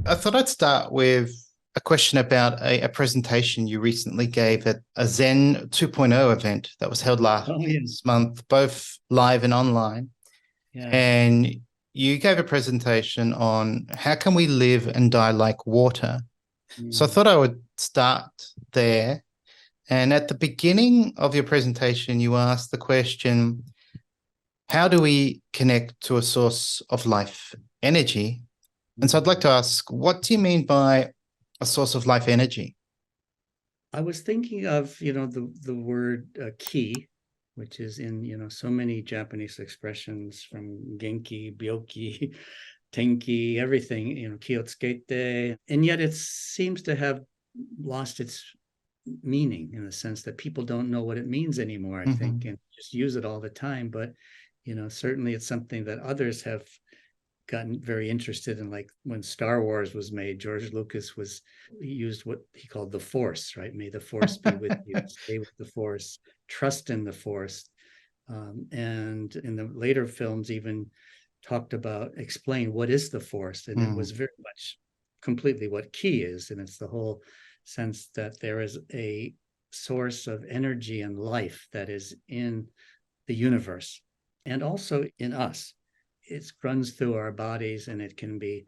I thought I'd start with a question about a presentation you recently gave at a Zen 2.0 event that was held last Oh yeah, month, both live and online. yeah. And you gave a presentation on how can we live and die like water. So I Mm. thought I would start there. And at the beginning of your presentation, you asked the question, how do we connect to a source of life energy? And so I'd like Mm. to ask, what do you mean by a source of life energy? I was thinking of, the word ki, which is in, so many Japanese expressions from genki, byoki, tenki, everything, kiyotsukete. And yet it seems to have lost its meaning in the sense that people don't know what it means anymore, I think, Mm-hmm. and just use it all the time. But, certainly it's something that others have gotten very interested in. Like when Star Wars was made, George Lucas was he used what he called the Force, right? May the Force be with you, stay with the Force, trust in the Force. And in the later films, even talked about explain what is the Force, and it was Mm, very much completely what ki is, and it's the whole sense that there is a source of energy and life that is in the universe and also in us. It runs through our bodies and it can be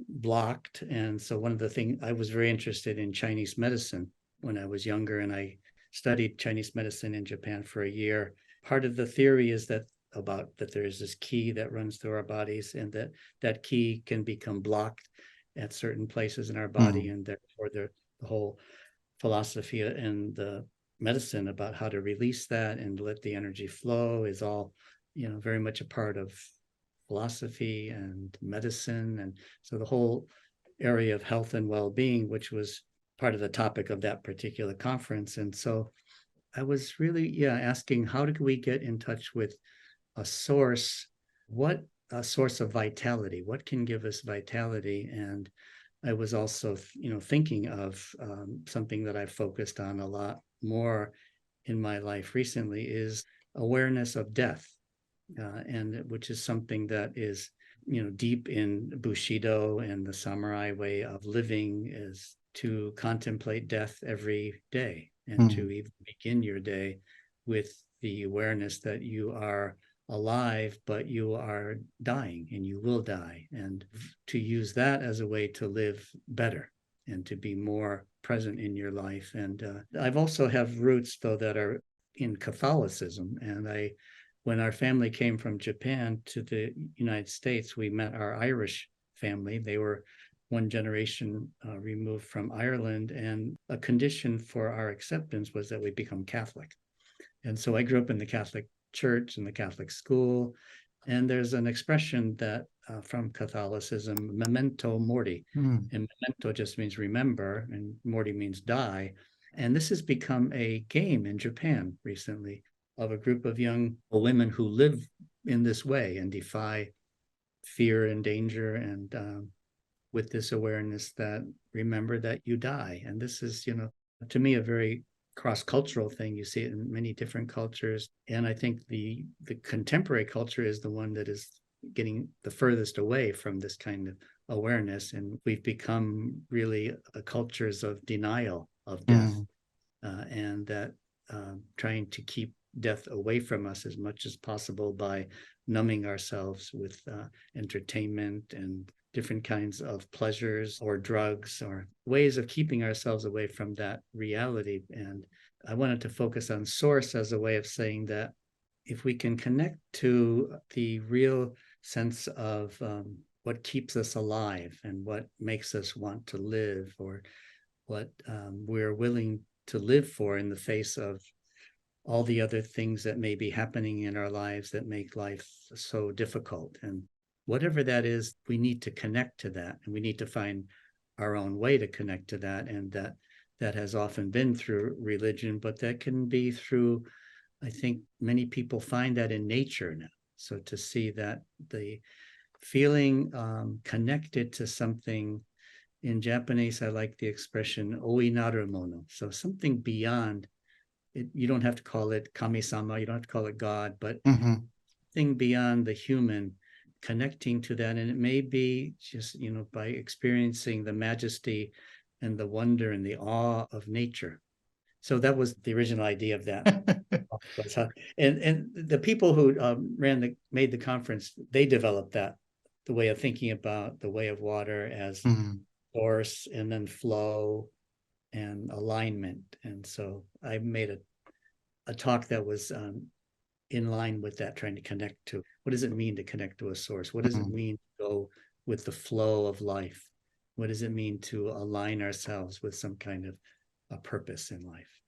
blocked. And so one of the things, I was very interested in Chinese medicine when I was younger, and I studied Chinese medicine in Japan for a year. Part of the theory is that about that there is this ki that runs through our bodies, and that ki can become blocked at certain places in our body, mm, and therefore the whole philosophy and the medicine about how to release that and let the energy flow is all, very much a part of philosophy and medicine. And so the whole area of health and well-being, which was part of the topic of that particular conference. And so I was really, asking how do we get in touch with a source, what a source of vitality, what can give us vitality. And I was also, thinking of something that I've focused on a lot more in my life recently is awareness of death, and which is something that is, deep in Bushido and the samurai way of living, is to contemplate death every day and to mm, even begin your day with the awareness that you are alive, but you are dying and you will die, and to use that as a way to live better and to be more present in your life. And I've also have roots though that are in Catholicism, and I when our family came from Japan to the United States, we met our Irish family. They were one generation removed from Ireland, and a condition for our acceptance was that we become Catholic. And so I grew up in the Catholic church and the Catholic school. And there's an expression that from Catholicism, memento mori. mm, And memento just means remember, and mori means die. And this has become a game in Japan recently of a group of young women who live in this way and defy fear and danger, and with this awareness that remember that you die. And this is, to me, a very cross-cultural thing. You see it in many different cultures. And I think the contemporary culture is the one that is getting the furthest away from this kind of awareness. And we've become really cultures of denial of death, mm, and that trying to keep death away from us as much as possible by numbing ourselves with entertainment and different kinds of pleasures or drugs or ways of keeping ourselves away from that reality. And I wanted to focus on source as a way of saying that if we can connect to the real sense of what keeps us alive and what makes us want to live, or what we're willing to live for in the face of all the other things that may be happening in our lives that make life so difficult. And whatever that is, we need to connect to that, and we need to find our own way to connect to that. And that has often been through religion, but that can be through, I think many people find that in nature now. So to see that the feeling connected to something. In Japanese, I like the expression "oinaru mono," so something beyond it. You don't have to call it kami-sama, you don't have to call it God, but mm-hmm, thing beyond the human connecting to that. And it may be just, by experiencing the majesty and the wonder and the awe of nature. So that was the original idea of that. And the people who made the conference, they developed that, the way of thinking about the way of water as source and then flow and alignment. And so I made a talk that was in line with that, trying to connect to what does it mean to connect to a source? What does it mean to go with the flow of life? What does it mean to align ourselves with some kind of a purpose in life?